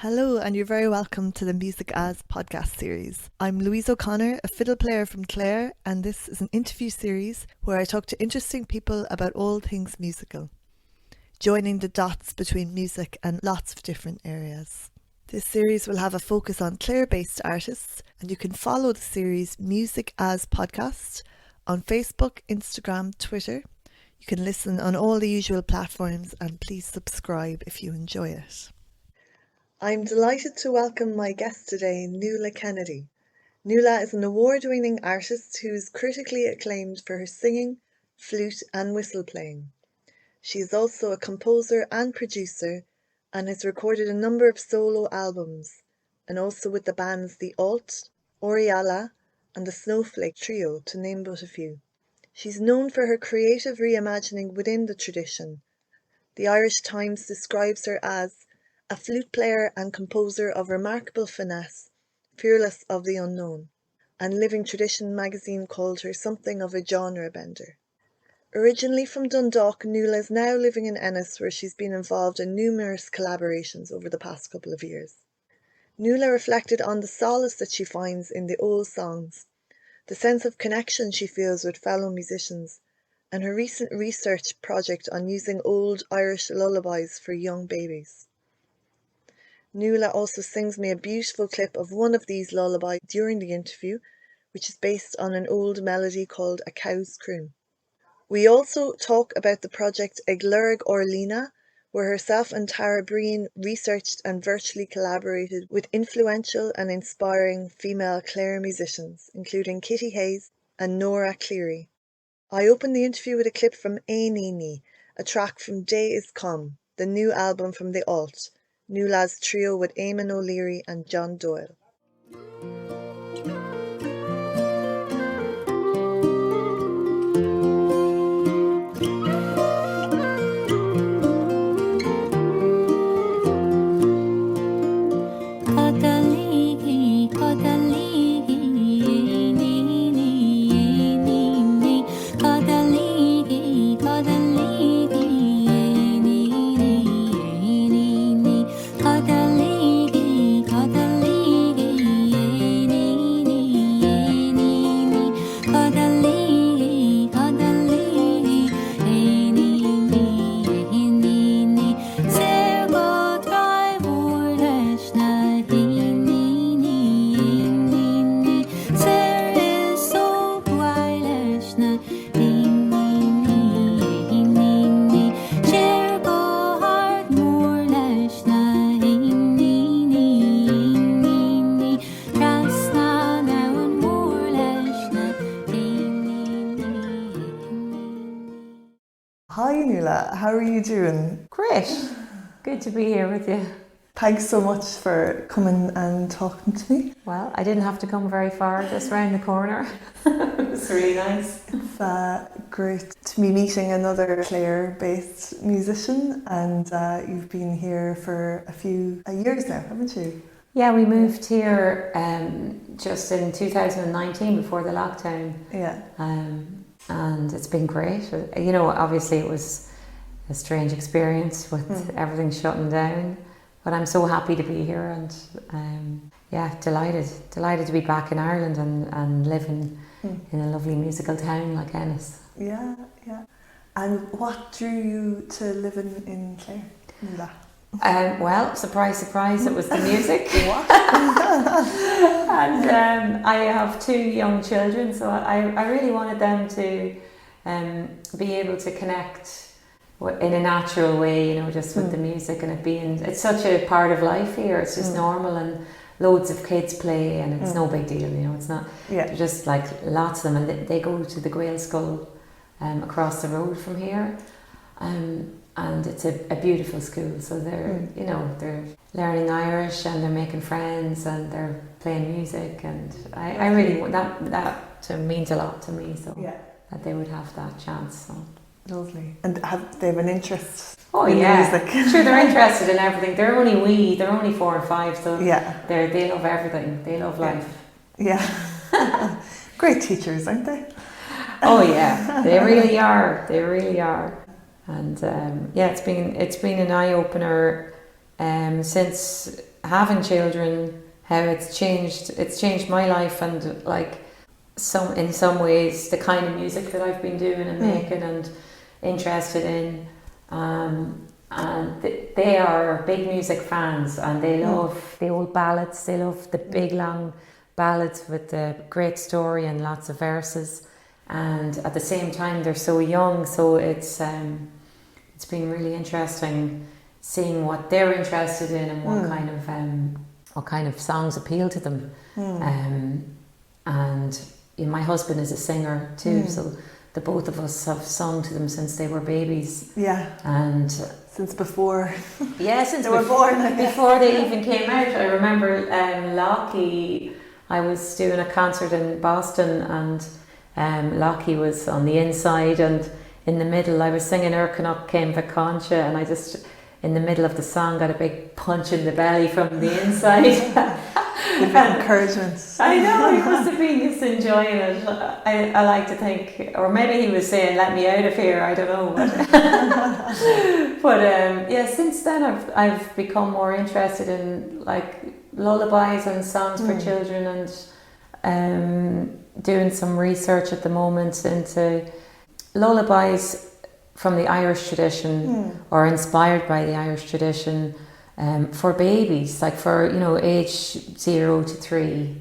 Hello, and you're very welcome to the Music As podcast series. I'm Louise O'Connor, a fiddle player from Clare, and this is an interview series where I talk to interesting people about all things musical, joining the dots between music and lots of different areas. This series will have a focus on Clare-based artists, and you can follow the series Music As Podcast on Facebook, Instagram, Twitter. You can listen on all the usual platforms, and please subscribe if you enjoy it. I'm delighted to welcome my guest today, Nuala Kennedy. Nuala is an award-winning artist who is critically acclaimed for her singing, flute and whistle playing. She is also a composer and producer and has recorded a number of solo albums, and also with the bands The Alt, Oriala and the Snowflake Trio, to name but a few. She's known for her creative reimagining within the tradition. The Irish Times describes her as a flute player and composer of remarkable finesse, fearless of the unknown, and Living Tradition magazine called her something of a genre bender. Originally from Dundalk, Nuala is now living in Ennis, where she's been involved in numerous collaborations over the past couple of years. Nuala reflected on the solace that she finds in the old songs, the sense of connection she feels with fellow musicians, and her recent research project on using old Irish lullabies for young babies. Nuala also sings me a beautiful clip of one of these lullabies during the interview, which is based on an old melody called A Cow's Croon. We also talk about the project Eglurg Orlina, where herself and Tara Breen researched and virtually collaborated with influential and inspiring female Clare musicians, including Kitty Hayes and Nora Cleary. I opened the interview with a clip from Éiníní, a track from Day Is Come, the new album from The Alt, Nuala's trio with Eamon O'Leary and John Doyle. Hi Nuala, how are you doing? Great. Good to be here with you. Thanks so much for coming and talking to me. Well, I didn't have to come very far, just round the corner. It was really nice. It's great to be meeting another Clare-based musician, and you've been here for a few years now, haven't you? Yeah, we moved here just in 2019 before the lockdown. Yeah. And it's been great. You know, obviously it was a strange experience with everything shutting down, but I'm so happy to be here and delighted to be back in Ireland and living in a lovely musical town like Ennis. Yeah. And what drew you to living in Clare, Nuala? Well, surprise, it was the music. What? And I have two young children, so I really wanted them to be able to connect in a natural way, you know, just with the music, and it's such a part of life here. It's just normal, and loads of kids play, and it's no big deal, you know. It's not. Yeah. They're just like lots of them, and they go to the Gael School across the road from here. And it's a beautiful school, so they're they're learning Irish, and they're making friends, and they're playing music, and I really that means a lot to me, so that they would have that chance. So lovely. And have they have an interest in music? Sure, they're interested in everything. They're only 4 and 5, so they love everything. They love life. Yeah. Great teachers, aren't they? Oh yeah, they really are. They really are. And it's been an eye opener since having children, how it's changed my life, and like in some ways the kind of music that I've been doing and making and interested in. And they are big music fans, and they love the old ballads. They love the big long ballads with the great story and lots of verses. And at the same time, they're so young, so it's been really interesting seeing what they're interested in and what kind of songs appeal to them. And my husband is a singer too, so the both of us have sung to them since they were babies. Yeah. And since before. Yeah, since they were born. Before they even came out. I remember Lockie, I was doing a concert in Boston, and Lockie was on the inside, and in the middle I was singing Urcanach Came Vacantia, and I just, in the middle of the song, got a big punch in the belly from the inside. Encouragement. I know, he must have been just enjoying it. I like to think, or maybe he was saying, let me out of here, I don't know. But yeah, since then I've become more interested in like lullabies and songs for children, and doing some research at the moment into lullabies from the Irish tradition, or inspired by the Irish tradition, for babies, like for age 0 to 3,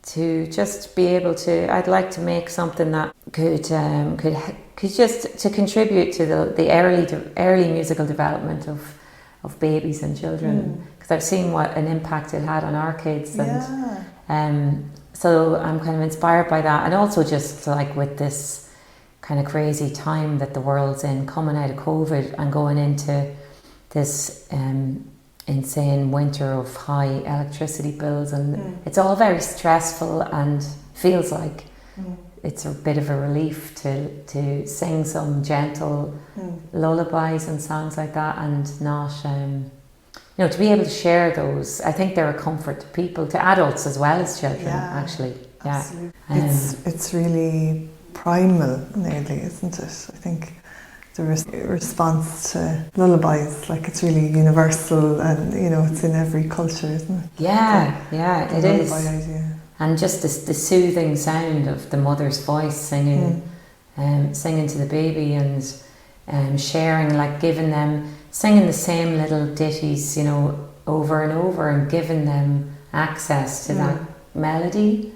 to just be able to. I'd like to make something that could just to contribute to the early musical development of babies and children, because I've seen what an impact it had on our kids, and so I'm kind of inspired by that, and also just like with this kind of crazy time that the world's in, coming out of COVID and going into this insane winter of high electricity bills, and it's all very stressful, and feels like it's a bit of a relief to sing some gentle lullabies and songs like that, and not to be able to share those. I think they're a comfort to people, to adults as well as children, actually. Absolutely. It's really primal nearly, isn't it? I think the response to lullabies, like it's really universal, and it's in every culture, isn't it? It is. Idea. And just the soothing sound of the mother's voice singing to the baby, and sharing, like singing the same little ditties, over and over, and giving them access to that melody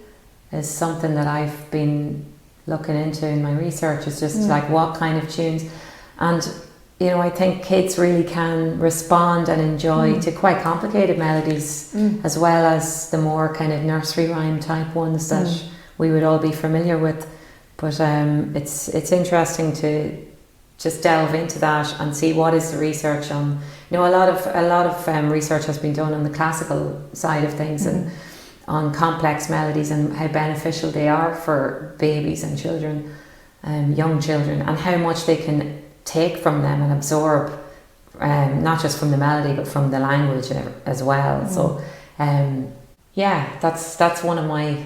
is something that I've been looking into in my research. Is just like what kind of tunes, and I think kids really can respond and enjoy to quite complicated melodies, as well as the more kind of nursery rhyme type ones that we would all be familiar with. But it's interesting to just delve into that and see what is the research on. A lot of research has been done on the classical side of things, and on complex melodies, and how beneficial they are for babies and children, young children, and how much they can take from them and absorb, not just from the melody but from the language as well. So that's one of my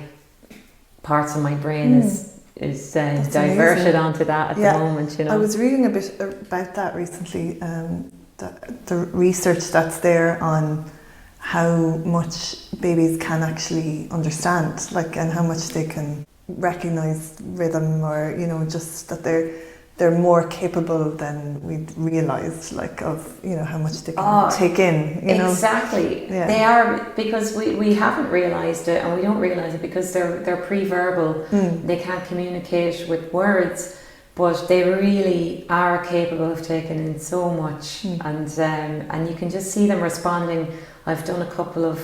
parts of my brain is diverted onto that at the moment. I was reading a bit about that recently, the research that's there on how much babies can actually understand, and how much they can recognize rhythm, or just that they're more capable than we'd realised, of how much they can take in. Exactly. They are, because we haven't realised it, and we don't realise it because they're pre-verbal. They can't communicate with words, but they really are capable of taking in so much, and you can just see them responding. I've done a couple of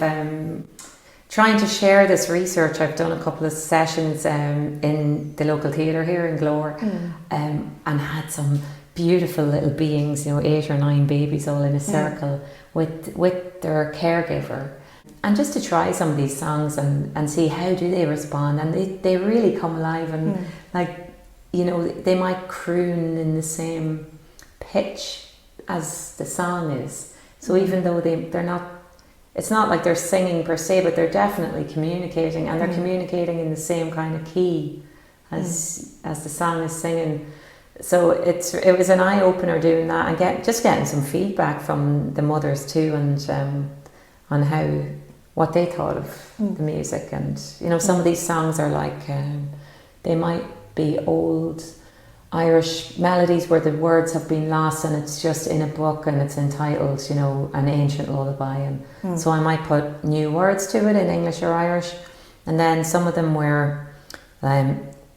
trying to share this research. I've done a couple of sessions in the local theatre here in Glore, and had some beautiful little beings, 8 or 9 babies all in a circle with their caregiver, and just to try some of these songs and see how do they respond, and they really come alive, and they might croon in the same pitch as the song is. So even though they're not, it's not like they're singing per se, but they're definitely communicating, and they're communicating in the same kind of key as the song is singing. So it was an eye-opener doing that, and getting some feedback from the mothers too, and on what they thought of the music. And you know, some of these songs are like they might be old Irish melodies where the words have been lost and it's just in a book and it's entitled, you know, An Ancient Lullaby, and so I might put new words to it in English or Irish. And then some of them were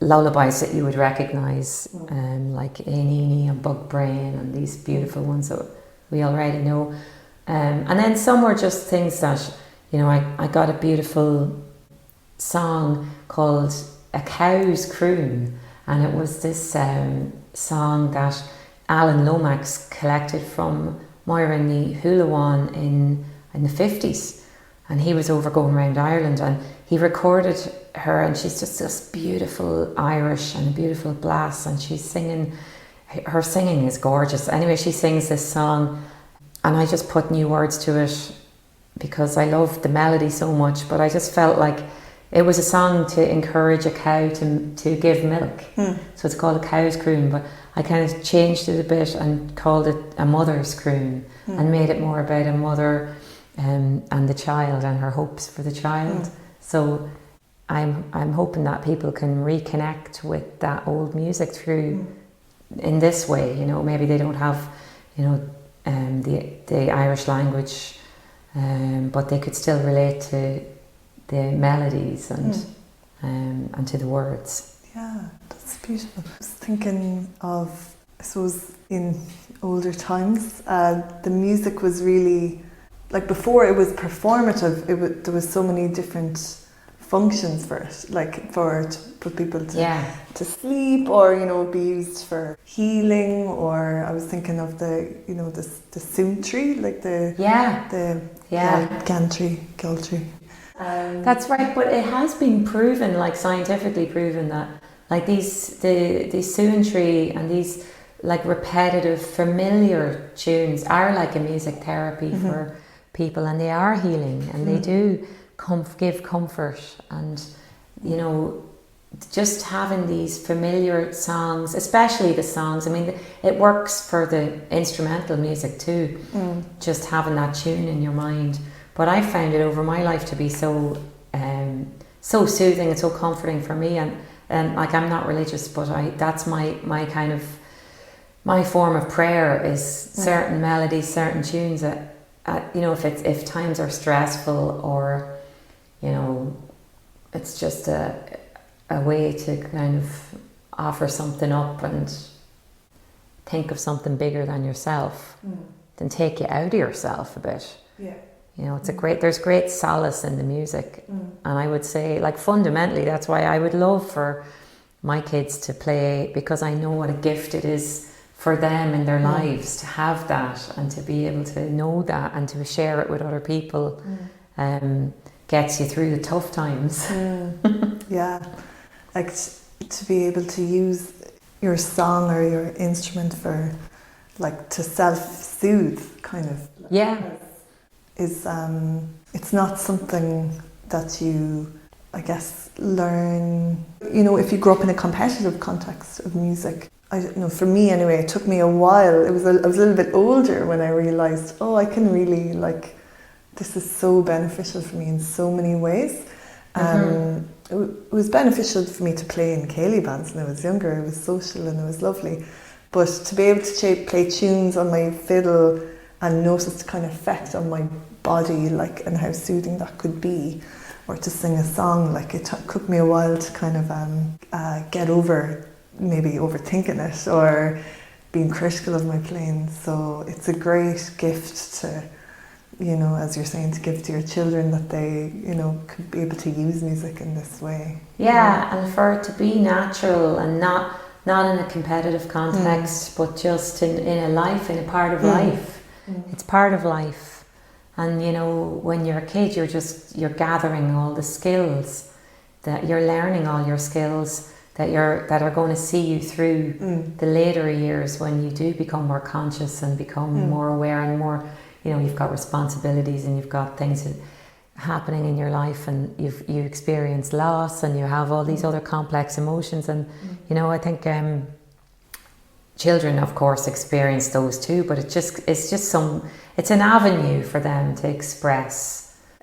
lullabies that you would recognise, like Ainini and Bug Brain and these beautiful ones that we already know. And then some were just things that, you know, I got a beautiful song called A Cow's Croon, and it was this song that Alan Lomax collected from Moira Ní Hulawan in the 50s, and he was over going around Ireland and he recorded her, and she's just this beautiful Irish and a beautiful blass, and she's singing, her singing is gorgeous. Anyway, she sings this song and I just put new words to it because I love the melody so much, but I just felt like it was a song to encourage a cow to give milk. So it's called A Cow's Croon, but I kind of changed it a bit and called it A Mother's Croon, and made it more about a mother and the child and her hopes for the child. So I'm hoping that people can reconnect with that old music through in this way. You know, maybe they don't have, you know, the Irish language, but they could still relate to the melodies and to the words. Yeah, that's beautiful. I was thinking of, I suppose, in older times, the music was really, like before it was performative, there was so many different functions for it, like to put people to sleep, or, you know, be used for healing, or I was thinking of the, you know, the Soomtree, like the Galtree. That's right, but it has been proven, like scientifically proven, that like the Soomtree and these like repetitive familiar tunes are like a music therapy for people, and they are healing, and they do give comfort. And you know, just having these familiar songs, especially the songs, I mean, it works for the instrumental music too, just having that tune in your mind. But I found it over my life to be so soothing and so comforting for me. And like, I'm not religious, but that's my kind of, my form of prayer is certain melodies, certain tunes that, you know, if times are stressful, or, you know, it's just a way to kind of offer something up and think of something bigger than yourself, then take you out of yourself a bit. Yeah. You know, there's great solace in the music. And I would say, like, fundamentally, that's why I would love for my kids to play, because I know what a gift it is for them in their lives to have that, and to be able to know that and to share it with other people. Gets you through the tough times. Yeah, like to be able to use your song or your instrument for, like, to self-soothe, kind of. Is it's not something that you, I guess, learn, you know, if you grow up in a competitive context of music. You know, for me anyway, it took me a while. I was a little bit older when I realised, oh, I can really, like, this is so beneficial for me in so many ways. It was beneficial for me to play in céilí bands when I was younger. It was social and it was lovely. But to be able to play tunes on my fiddle and notice the kind of effect on my body, like, and how soothing that could be, or to sing a song, like, it took me a while to kind of get over maybe overthinking it or being critical of my playing. So it's a great gift to, you know, as you're saying, to give to your children, that they, you know, could be able to use music in this way. And for it to be natural and not in a competitive context, but just in a life, in a part of life. It's part of life. And you know, when you're a kid, you're gathering all the skills, that you're learning all your skills that are going to see you through the later years, when you do become more conscious and become more aware and more, you know, you've got responsibilities and you've got things happening in your life, and you experience loss, and you have all these other complex emotions. And you know, I think children, of course, experience those too, but it's an avenue for them to express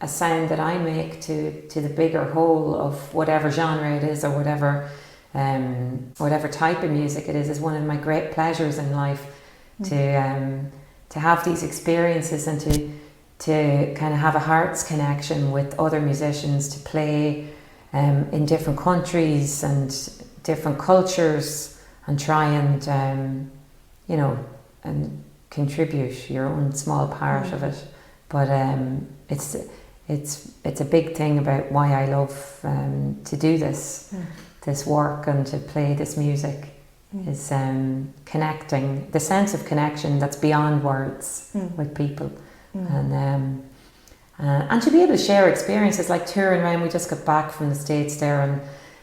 a sound that I make to the bigger whole of whatever genre it is, or whatever type of music it is one of my great pleasures in life. To have these experiences and to kind of have a heart's connection with other musicians, to play in different countries and different cultures, and try and and contribute your own small part of it. But it's a big thing about why I love to do this work and to play this music. Is connecting, the sense of connection that's beyond words with people, and to be able to share experiences like touring around. We just got back from the States there,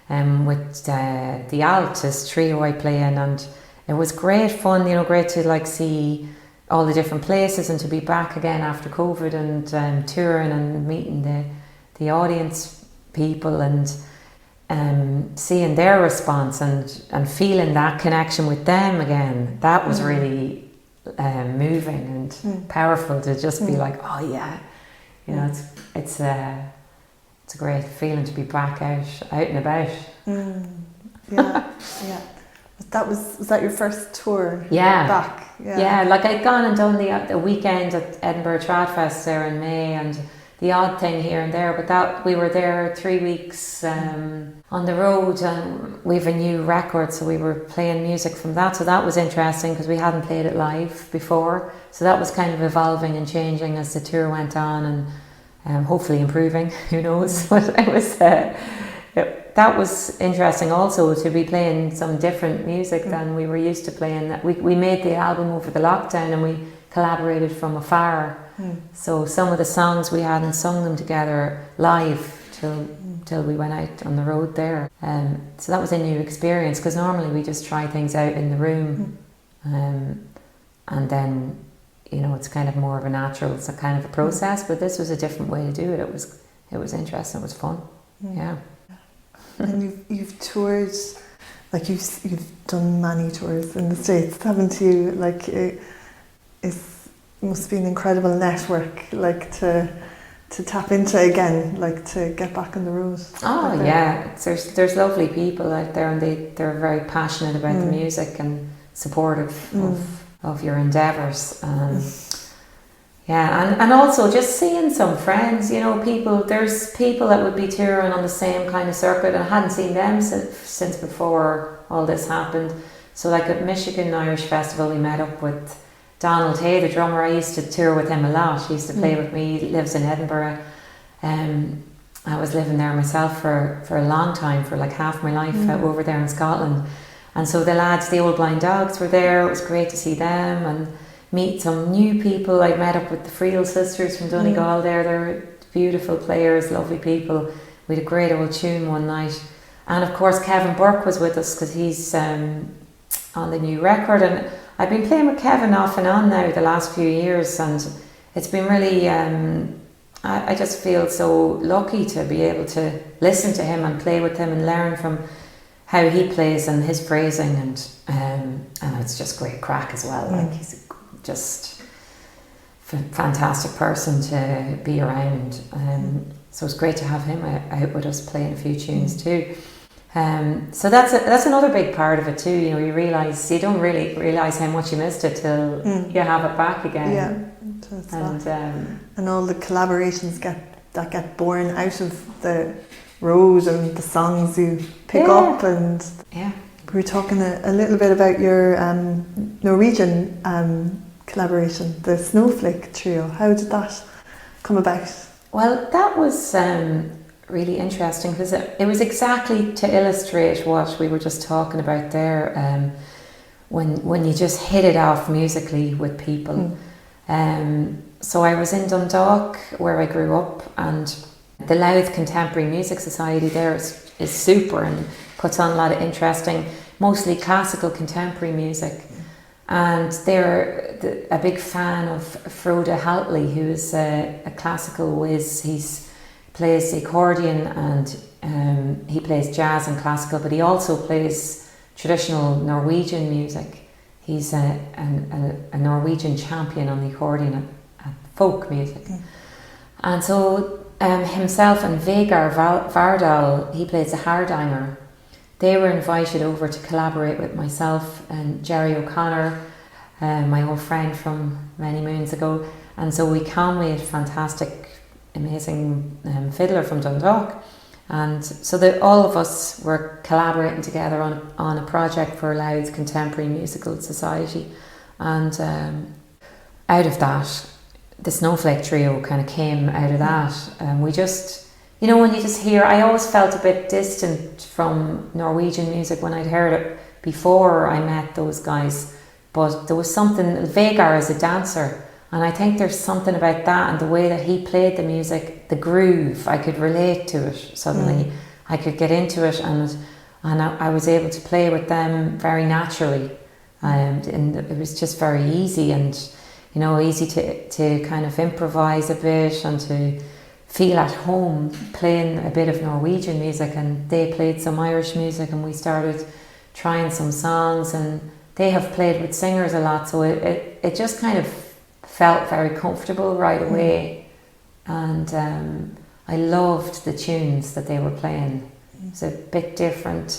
and with the Altus trio I play in, and it was great fun. Great to like see all the different places and to be back again after COVID and touring and meeting the audience people and seeing their response and feeling that connection with them again. That was really moving and powerful to just be like, oh yeah, it's a great feeling to be back out and about. Yeah. Was that your first tour? Yeah. Back. Yeah. Like I'd gone and done the weekend at Edinburgh Tradfest there in May, and the odd thing here and there, but that we were there 3 weeks on the road, and we have a new record, so we were playing music from that. So that was interesting because we hadn't played it live before. So that was kind of evolving and changing as the tour went on, and hopefully improving. Who knows? But it was that was interesting also to be playing some different music than we were used to playing. We made the album over the lockdown, and we collaborated from afar. So some of the songs we hadn't sung them together live till we went out on the road there. So that was a new experience, because normally we just try things out in the room, and then it's kind of more of a natural kind of a process. But this was a different way to do it. It was interesting. It was fun. Yeah. And you've toured, like you've done many tours in the States, haven't you? Like it must be an incredible network, like to tap into again, like to get back on the road. Oh yeah, there's lovely people out there, and they're very passionate about the music and supportive of your endeavours. And also just seeing some friends, there's people that would be touring on the same kind of circuit, and I hadn't seen them since before all this happened. So like at Michigan Irish Festival, we met up with Donald Hay, the drummer. I used to tour with him a lot. He used to play with me. He lives in Edinburgh. I was living there myself for a long time, for like half my life, over there in Scotland. And so the lads, the Old Blind Dogs, were there. It was great to see them and meet some new people. I met up with the Friel sisters from Donegal there. They're beautiful players, lovely people. We had a great old tune one night. And of course Kevin Burke was with us, because he's on the new record. And I've been playing with Kevin off and on now the last few years, and it's been really, I just feel so lucky to be able to listen to him and play with him and learn from how he plays and his phrasing, and it's just great crack as well. Like he's just a fantastic person to be around. So it's great to have him out with us playing a few tunes too. So that's another big part of it too. You don't really realise how much you missed it till you have it back again. Yeah, and all the collaborations get born out of the road and the songs you pick up. And we were talking a little bit about your Norwegian collaboration, the Snowflake Trio. How did that come about? Well, that was really interesting, because it was exactly to illustrate what we were just talking about there, when you just hit it off musically with people. So I was in Dundalk, where I grew up, and the Louth Contemporary Music Society there is super and puts on a lot of interesting, mostly classical contemporary music. And they're a big fan of Frode Haltley, who is a classical whiz. He plays the accordion, and he plays jazz and classical, but he also plays traditional Norwegian music. He's a Norwegian champion on the accordion at folk music. And so himself and Vegard Vardal, he plays a hardanger. They were invited over to collaborate with myself and Jerry O'Connor, my old friend from many moons ago. And so we conwayed fantastic, amazing fiddler from Dundalk. And so that all of us were collaborating together on a project for Louth's Contemporary Musical Society. And out of that, the Snowflake Trio kind of came out of that. And we just, you know, when you just hear, I always felt a bit distant from Norwegian music when I'd heard it before I met those guys. But there was something, Vegard is a dancer, and I think there's something about that and the way that he played the music, the groove, I could relate to it suddenly. I could get into it, and I was able to play with them very naturally. And it was just very easy, and you know, easy to kind of improvise a bit and to feel at home playing a bit of Norwegian music. And they played some Irish music, and we started trying some songs, and they have played with singers a lot, so it just kind of felt very comfortable right away. And I loved the tunes that they were playing. It's a bit different,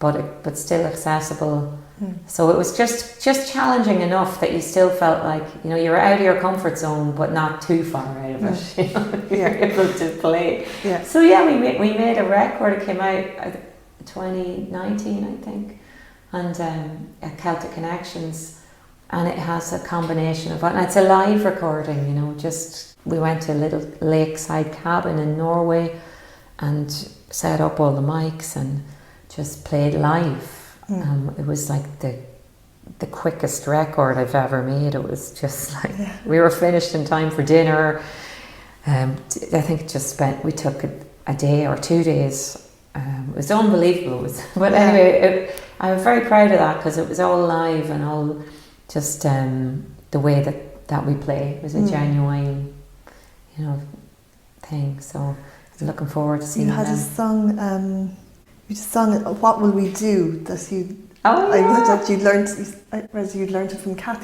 but still accessible. So it was just challenging enough that you still felt like, you know, you were out of your comfort zone, but not too far out of it. You know, you're able to play. Yeah. So yeah, we made a record. It came out 2019, I think, and Celtic Connections, and it has a combination of, and it's a live recording. You know, just we went to a little lakeside cabin in Norway and set up all the mics and just played live. It was like the quickest record I've ever made. It was just like, we were finished in time for dinner. I think we took a day or 2 days. It was unbelievable. But anyway, I was very proud of that because it was all live and all just the way that we play. It was a genuine, you know, thing. So I'm looking forward to seeing them. You had a song... You just sung it, What Will We Do? That you, that you learned it from Kathy.